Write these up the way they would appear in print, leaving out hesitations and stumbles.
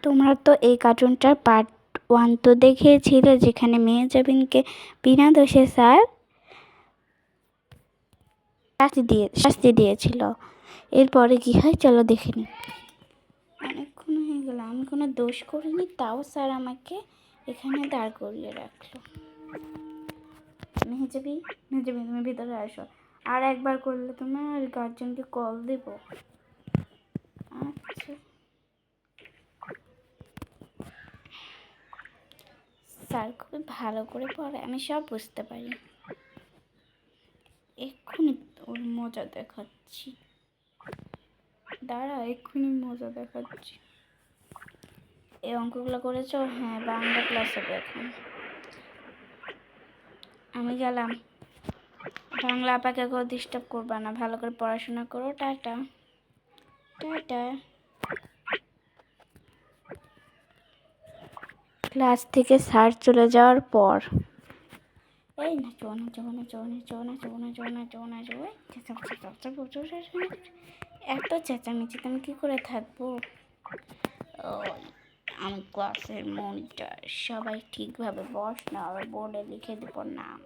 তোমরা তো এই কার্টুনটার পার্ট 1 তো দেখেছিলে, যেখানে মেহজাবিনকে বিনা দোষে স্যার শাস্তি দিয়েছিল। এরপরে কি হয় চলো দেখে নিই। অনেকক্ষণ হয়ে গেল, আমি কোনো দোষ করিনি, তাও স্যার আমাকে এখানে দাঁড় করিয়ে রাখলো। মেহজাবিন তুমি ভিতরে আসো। আর একবার করলে তোমার গার্জেনকে কল দেব। আচ্ছা স্যার খুবই ভালো করে পড়ে, আমি সব বুঝতে পারি। এক্ষুনি ওর মজা দেখাচ্ছি, দাঁড়া এক্ষুনি মজা দেখাচ্ছি। এই অঙ্কগুলো করেছো? হ্যাঁ, বাংলা ক্লাস হবে এখন। আমি গেলাম। বাংলা আপাকে কেউ ডিস্টার্ব করবা না, ভালো করে পড়াশোনা করো। Tata tata. ক্লাস থেকে স্যার চলে যাওয়ার পর এই না এত চেঁচামেচি আমি কি করে থাকবো? আমি ক্লাসের মনিটর, সবাই ঠিকভাবে বস না, আর বোর্ডে লিখে দেব নাম।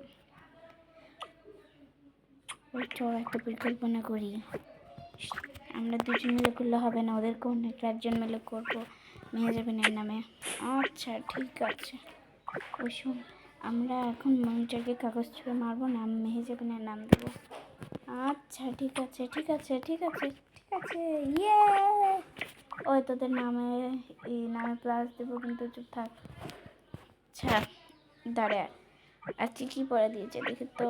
ওই চল একটা পরিকল্পনা করি। আমরা দুজন মিলে করলে হবে না, ওদেরকে অন্য একজন মিলে করবো মেহজাবিনের নামে। আচ্ছা ঠিক আছে। ওই শোন, আমরা এখন মনিটরকে কাগজ ছুঁড়ে মারবো, নাম মেহজাবিনের নাম দেবো। আচ্ছা ঠিক আছে ঠিক আছে ঠিক আছে ঠিক আছে। ইয়ে ওই তোদের নামে এই নামে প্লাস দেবো, কিন্তু চুপ থাক। আচ্ছা দাঁড়া, আজকে কি পড়া দিয়েছে দেখি তো।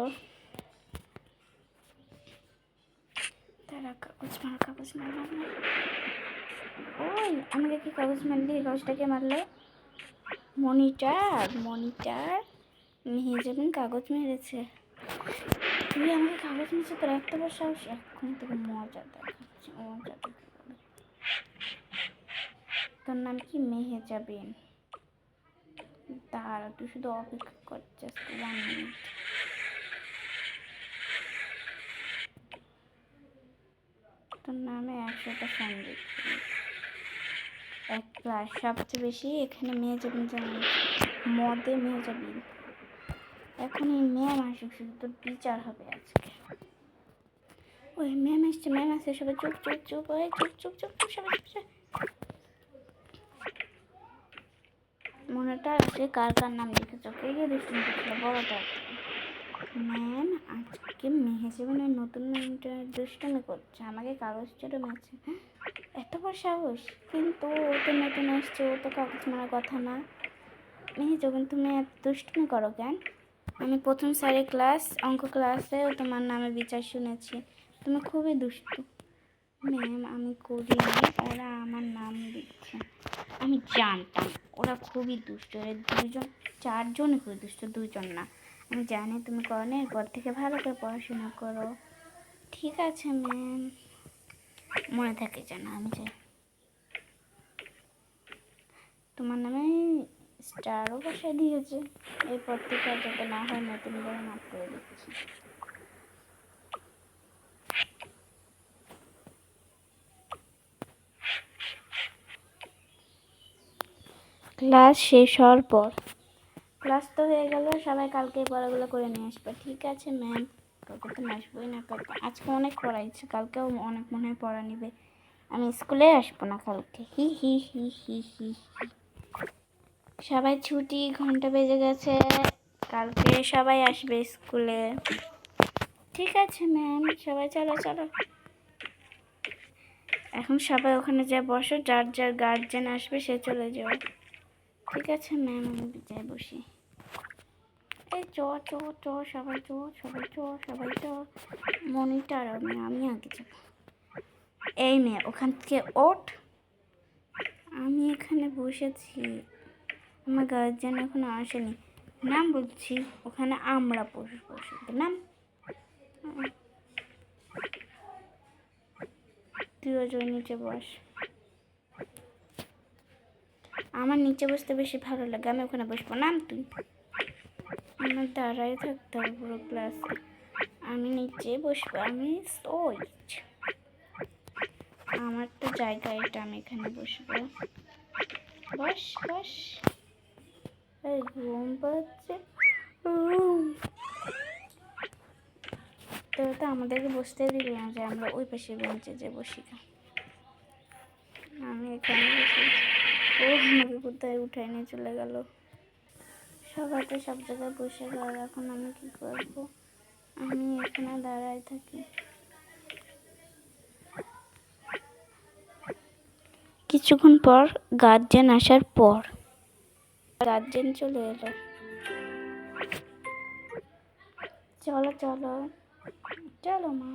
দাঁড়া, কাগজ মার। ওই আমাকে কি কাগজ মারলি? কাগজটাকে মারলো মনিটর মেহজাবিন কাগজ মেরেছে। তুই আমাকে কাগজ মেরেছে, তোর এত বড় সাহস! এখন তোকে মজা দেখাচ্ছি, মজা দেখে। তোর নাম কি? মেহজাবিন। দাঁড়া, তুই শুধু অপেক্ষা করছিস 1 মিনিট। তোর নামে 100টা সন্দেহ। এক প্লাস সবচেয়ে বেশি এখানে মেহজাবিন জানি, মদে মেহজাবিন। এখন এই ম্যাম আসুক, শুধু তোর বিচার হবে আজকে। ওই ম্যাম আসছে, সবাই চুপ চুপ চুপ, ওই চুপ চুপ চুপ চুপ সবাই চুপ। মনিটর আছে, কার কার নাম লিখেছ? কে কে দুষ্টুমি করছিল বলো তো। ম্যাম আজকে মেহজাবিনের নতুন মনিটর দুষ্টুমি করছে, আমাকে কাগজ চড়ে মারছে। এত বড় সাহস! কিন্তু ও তো নতুন আসছে, ও তো কাগজ মারার কথা না। মেহজাবিন তুমি এত দুষ্টুমি করো কেন? আমি প্রথম স্যারের অঙ্ক ক্লাসে তোমার নামে বিচার শুনেছি, তুমি খুবই দুষ্টু। ম্যাম আমি করি না, ওরা আমার নাম দিচ্ছে। আমি জানতাম ওরা খুবই দুষ্ট, এরা 4জনই খুবই দুষ্ট, 2জন না। আমি জানি তুমি করো না, এরপর থেকে ভালো করে পড়াশোনা করো। ঠিক আছে ম্যাম, মনে থাকে যেন। আমি যাই। তোমার নামে স্টারও বসায় দিয়েছে, এরপর থেকে আর যাতে না হয় নতুন করে মাফ করে দিচ্ছি। ক্লাস শেষ হওয়ার পর, ক্লাস তো হয়ে গেল, সবাই কালকে পড়াগুলো করে নিয়ে আসবে। ঠিক আছে ম্যাম। কালকে তো আসবোই না, কালকে আজকে অনেক পড়াইছে, কালকেও অনেক মনে হয় পড়া নিবে। আমি স্কুলে আসবো না কালকে। হি হি হি হি হি। সবাই ছুটি, ঘন্টা বেজে গেছে, কালকে সবাই আসবে স্কুলে। ঠিক আছে ম্যাম, সবাই চলো চলো। এখন সবাই ওখানে যা বসো, যার যার গার্জেন আসবে সে চলে যাও। ঠিক আছে ম্যাম, আমি যাই বসি। এই চ চ চ সবাই চ, সবাই চ, সবাই চ। মনিটর আমি আগে যাব। এই মেয়ে ওখান থেকে ওঠ, আমি এখানে বসেছি, আমার গার্জেন এখনো আসেনি। নাম বলছি, ওখানে আমরা বসবো, নাম। তুইও জয় নিচে বস। আমার নিচে বসতে বেশি ভালো লাগে, আমি ওখানে বসবো। নাম তুই। আমার দাঁড়াই থাকতে হবে পুরো ক্লাসে, আমি নিচে বসবো। আমি আমার তো জায়গা এটা, আমি এখানে বসবো। কষ কষ। এই ঘুম পাচ্ছে। তো আমাদেরকে বসতে দিবি না, যে আমরা ওই পাশে বেঞ্চে যে বসি। আমি এখানে বসে, ও আমাকে কোথায় উঠাই নিয়ে চলে গেল। সবাই তো সব জায়গায় বসে গেল, এখন আমি কি করব? আমি এখানে দাঁড়ায় থাকি। কিছুক্ষণ পর গার্জেন আসার পর গার্জেন চলে এলো। চলো চলো চলো মা।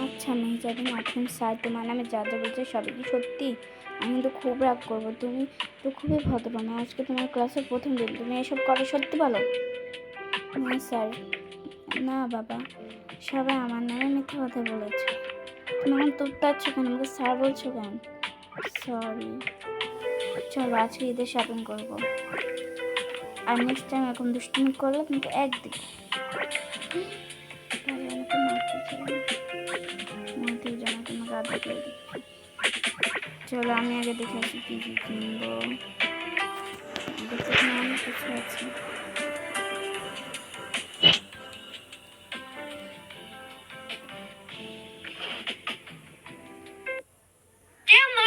আচ্ছা মেহজাবিন আফরিন স্যার, তোমার নামে যা যা বলছে সবই কি সত্যি? আমি কিন্তু খুব রাগ করবো, তুমি তো খুবই ভদ্র মেয়ে, আজকে তোমার ক্লাসের প্রথম দিন, তুমি এসব করে সত্যি বলো? না স্যার, না বাবা, সবাই আমার নামে মিথ্যা কথা বলেছে। তুমি এখন তুত্তাচ্ছ কেন, আমাকে স্যার বলছো কেন? সরি। চলো আজকে ঈদের শপিং করবো, আর নেক্সট টাইম এরকম দুষ্টুমি করলে তোমাকে একদিন আমাকে মারতে চাই না, মধ্যে যেন তোমাকে আদর করে দিচ্ছি। চলো আমি আগে দেখে আসি কি কি কিনবো, অনেক কিছু আছে।